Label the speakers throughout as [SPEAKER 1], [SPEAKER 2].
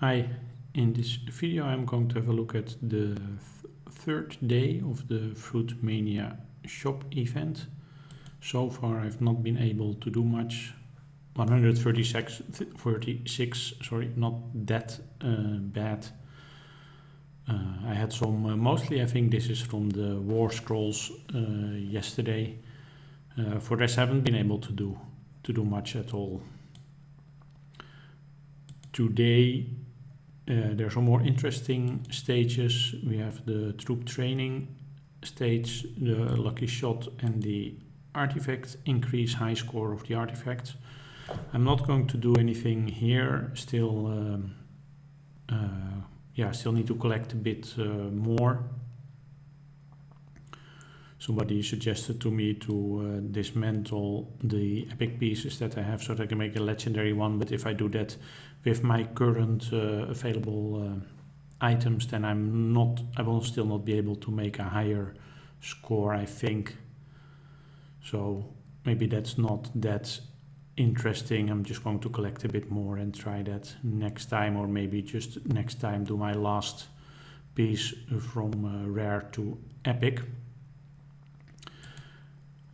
[SPEAKER 1] Hi, in this video I'm going to have a look at the third day of the Fruit Mania shop event. So far I've not been able to do much. 136, sorry, not that bad. I had some, mostly I think this is from the War Scrolls yesterday. For this I haven't been able to do much at all. Today there are some more interesting stages. We have the troop training stage, the lucky shot and the artifact, increase high score of the artifacts. I'm not going to do anything here, still still need to collect a bit more. Somebody suggested to me to dismantle the epic pieces that I have so that I can make a legendary one, but if I do that with my current available items, then I will still not be able to make a higher score, I think. So maybe that's not that interesting. I'm just going to collect a bit more and try that next time, or maybe just next time do my last piece from rare to epic.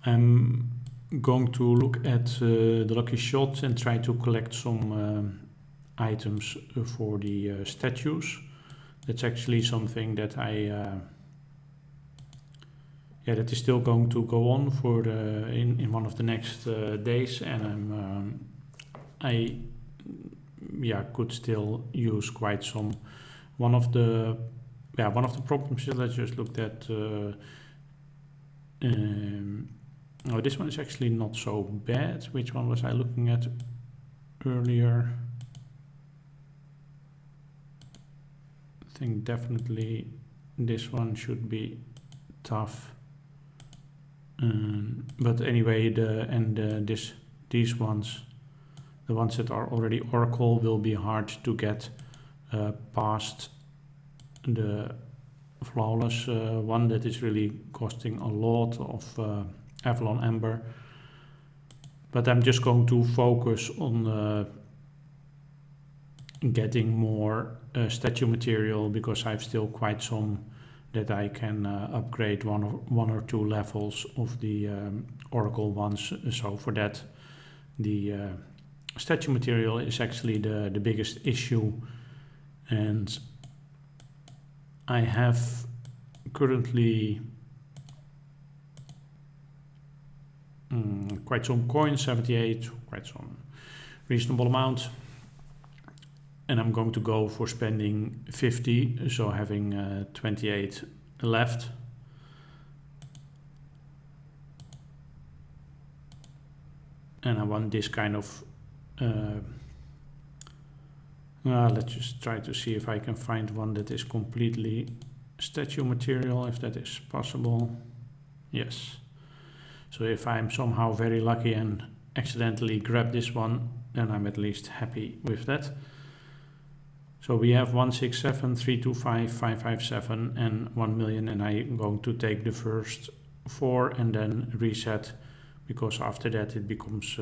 [SPEAKER 1] I'm going to look at the lucky shots and try to collect some items for the statues. That's actually something that that is still going to go on for in one of the next days, and I could still use quite some. One of the problems that I just looked at. Oh, this one is actually not so bad. Which one was I looking at earlier? I think definitely this one should be tough. But anyway, these ones, the ones that are already Oracle, will be hard to get past the flawless one that is really costing a lot of Avalon Amber. But I'm just going to focus on getting more statue material, because I've still quite some that I can upgrade one or two levels of the Oracle ones. So for that, the statue material is actually the biggest issue, and I have currently quite some coins, 78, quite some reasonable amount, and I'm going to go for spending 50, so having 28 left. And I want this kind of let's just try to see if I can find one that is completely statue material, if that is possible. Yes. So if I'm somehow very lucky and accidentally grab this one, then I'm at least happy with that. So we have 167, 325, 557 and 1 million, and I'm going to take the first 4 and then reset, because after that it becomes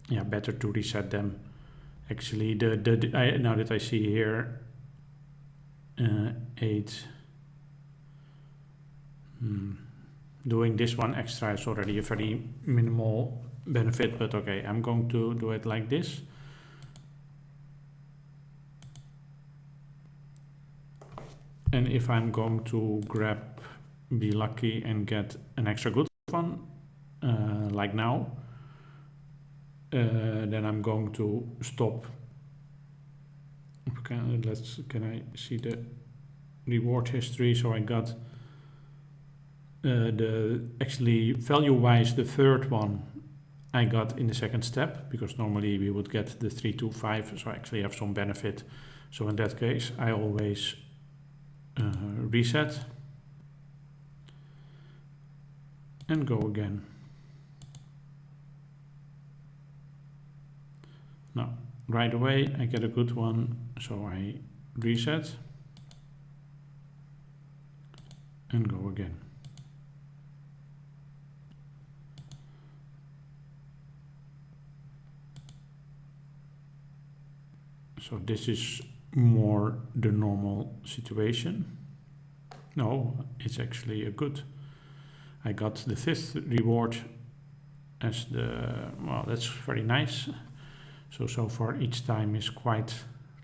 [SPEAKER 1] better to reset them. Actually, now that I see here 8, doing this one extra is already a very minimal benefit, but okay, I'm going to do it like this. And if I'm going to be lucky and get an extra good one, like now, then I'm going to stop. Okay, can I see the reward history? So I got actually value-wise the third one I got in the second step, because normally we would get the 325, so I actually have some benefit. So in that case, I always reset and go again. Now, right away I get a good one, so I reset and go again. So this is more the normal situation. No, it's actually a good. I got the 5th reward as the, well, that's very nice. So far each time is quite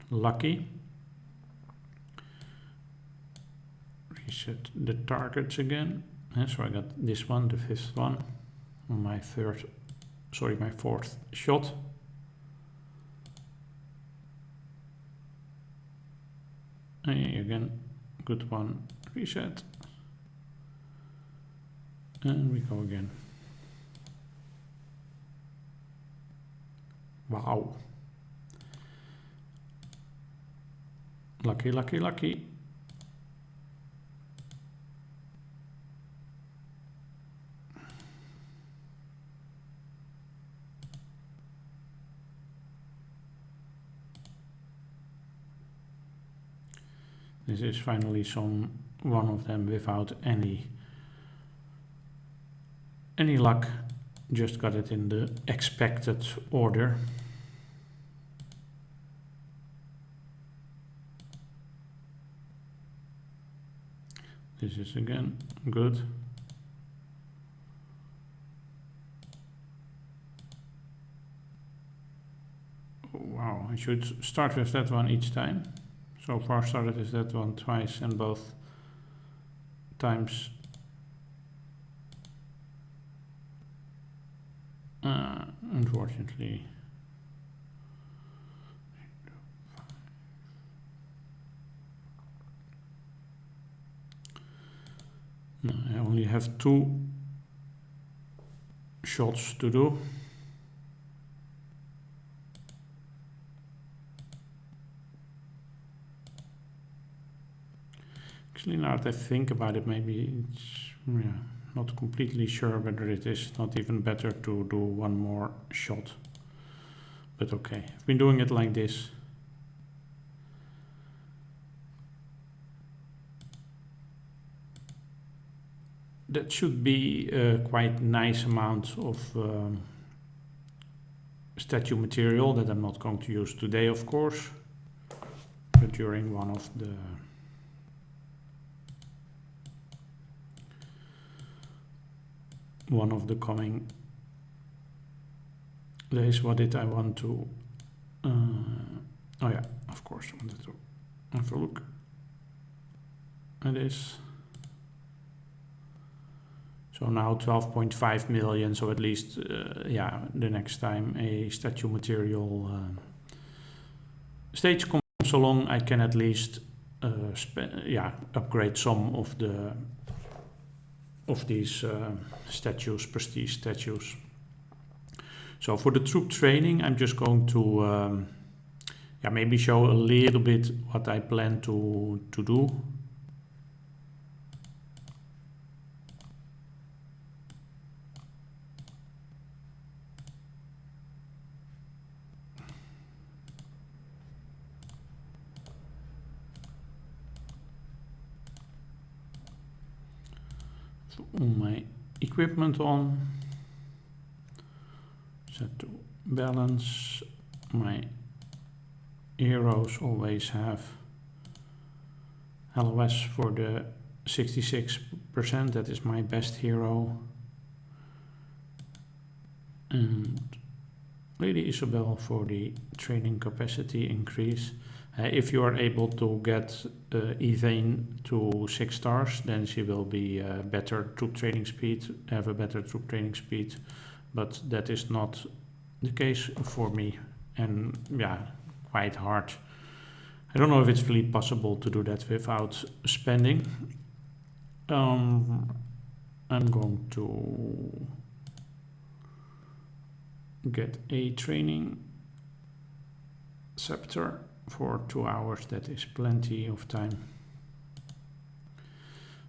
[SPEAKER 1] lucky. Reset the targets again. So I got this one, the 5th one, on my 4th shot. Again, good one, reset. And we go again. Wow. Lucky, lucky, lucky. This is finally one of them without any luck. Just got it in the expected order. This is again good. Wow, I should start with that one each time. So far started with that one twice, and both times unfortunately no, I only have 2 shots to do. Actually, now that I think about it, maybe it's not completely sure whether it is not even better to do one more shot. But okay, I've been doing it like this. That should be a quite nice amount of statue material that I'm not going to use today, of course, but during one of the coming days. What did I want to oh yeah, of course I wanted to have a look at this. So now 12.5 million, so at least yeah, the next time a statue material stage comes along, I can at least upgrade some of these statues, prestige statues. So for the troop training, I'm just going to maybe show a little bit what I plan to do. All my equipment on, set to balance. My heroes always have LOS for the 66%, that is my best hero. And Lady Isabel for the training capacity increase. If you are able to get Evane to 6 stars, then she will be better troop training speed, have a better troop training speed, but that is not the case for me, and yeah, quite hard. I don't know if it's really possible to do that without spending. I'm going to get a training scepter for 2 hours. That is plenty of time.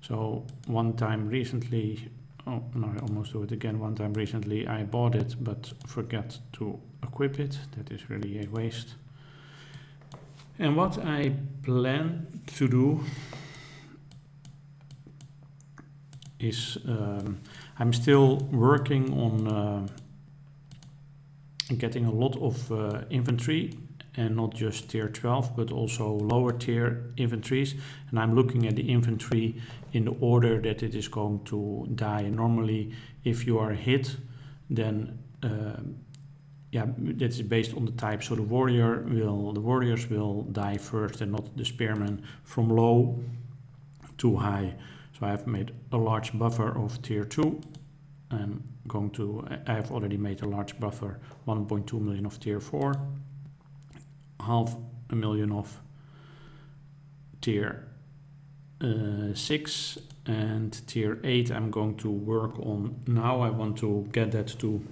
[SPEAKER 1] So one time recently, oh no, I almost do it again. One time recently I bought it but forgot to equip it. That is really a waste. And what I plan to do is I'm still working on getting a lot of infantry and not just tier 12 but also lower tier infantries, and I'm looking at the infantry in the order that it is going to die. Normally if you are hit, then that is based on the type, so the warriors will die first and not the spearmen, from low to high. So I have made a large buffer of tier 2. I have already made a large buffer, 1.2 million of tier 4, 500,000 of tier 6, and tier 8 I'm going to work on now. I want to get that to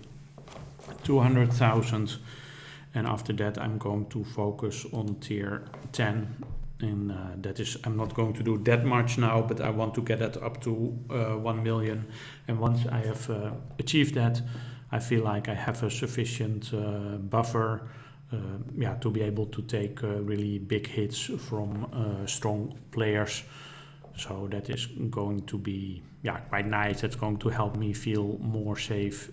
[SPEAKER 1] 200,000, and after that I'm going to focus on tier 10, and that is, I'm not going to do that much now, but I want to get that up to 1 million, and once I have achieved that, I feel like I have a sufficient buffer to be able to take really big hits from strong players. So that is going to be quite nice. That's going to help me feel more safe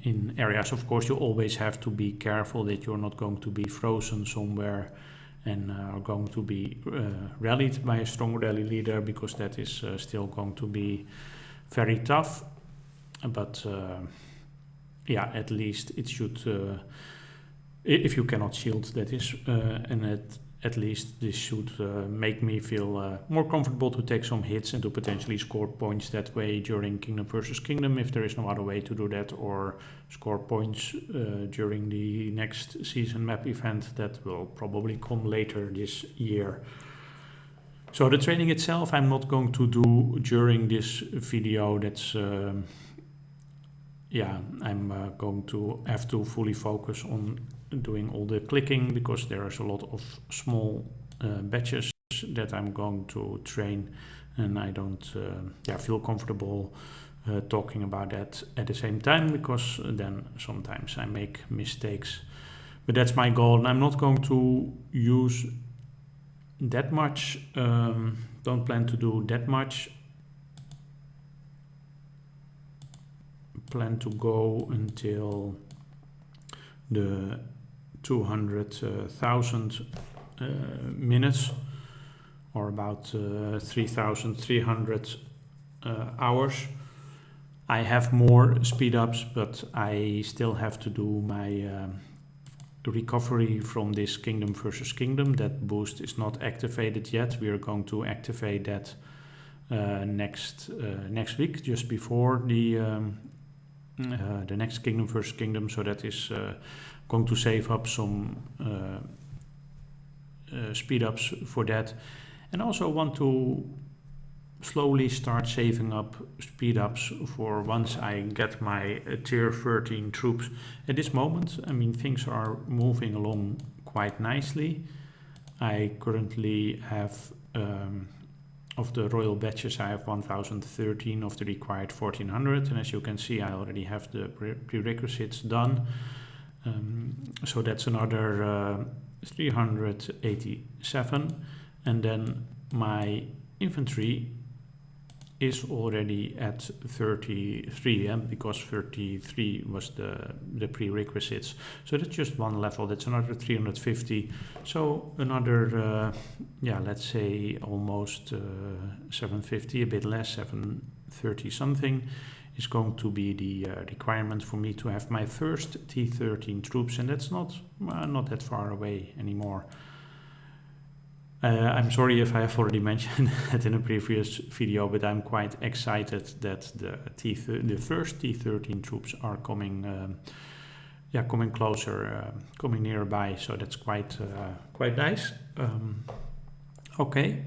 [SPEAKER 1] in areas. Of course, you always have to be careful that you're not going to be frozen somewhere and are going to be rallied by a strong rally leader, because that is still going to be very tough. But at least it should, if you cannot shield, that is, and at least this should make me feel more comfortable to take some hits and to potentially score points that way during Kingdom versus Kingdom, if there is no other way to do that, or score points during the next season map event that will probably come later this year. So the training itself I'm not going to do during this video. That's I'm going to have to fully focus on doing all the clicking, because there is a lot of small batches that I'm going to train, and I don't feel comfortable talking about that at the same time, because then sometimes I make mistakes. But that's my goal, and I'm not going to use that much, don't plan to do that much. Plan to go until the 200,000 minutes, or about 3,300 hours. I have more speed ups, but I still have to do my recovery from this Kingdom versus Kingdom. That boost is not activated yet. We are going to activate that next week, just before the next Kingdom versus Kingdom. So that is going to save up some speed ups for that, and also want to slowly start saving up speed ups for once I get my tier 13 troops. At this moment, I mean, things are moving along quite nicely. I currently have of the royal badges, I have 1013 of the required 1400, and as you can see, I already have the prerequisites done. So that's another 387, and then my infantry is already at 33, because 33 was the prerequisites. So that's just one level. That's another 350. So another, let's say almost 750, a bit less, 730 something, is going to be the requirement for me to have my first T13 troops, and that's not that far away anymore. I'm sorry if I have already mentioned that in a previous video, but I'm quite excited that the first T13 troops are coming closer, coming nearby. So that's quite nice. Okay.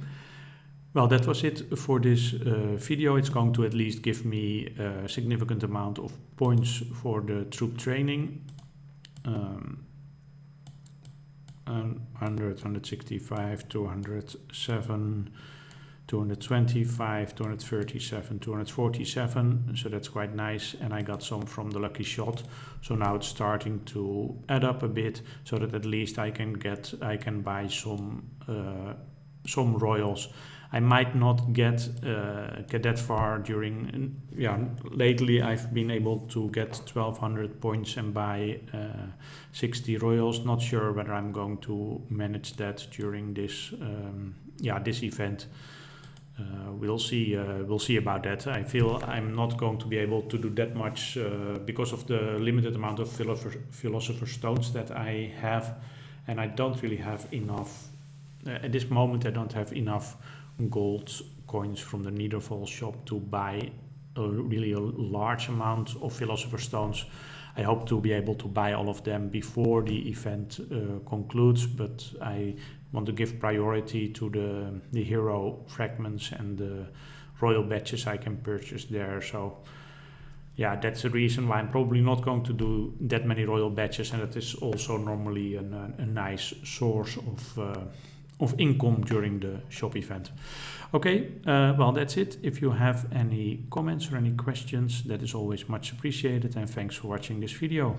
[SPEAKER 1] Well, that was it for this video. It's going to at least give me a significant amount of points for the troop training. 100, 165, 207, 225, 237, 247. So that's quite nice. And I got some from the lucky shot. So now it's starting to add up a bit, so that at least I can buy some some royals. I might not get that far during, lately I've been able to get 1200 points and buy 60 royals. Not sure whether I'm going to manage that during this, this event. We'll see about that. I feel I'm not going to be able to do that much because of the limited amount of Philosopher's Stones that I have, and I don't really have enough, at this moment I don't have enough gold coins from the Netherfall shop to buy a large amount of Philosopher's Stones. I hope to be able to buy all of them before the event concludes, but I want to give priority to the hero fragments and the royal badges I can purchase there. So yeah, that's the reason why I'm probably not going to do that many royal badges, and that is also normally a nice source of income during the shop event. Okay, well, that's it. If you have any comments or any questions, that is always much appreciated, and thanks for watching this video.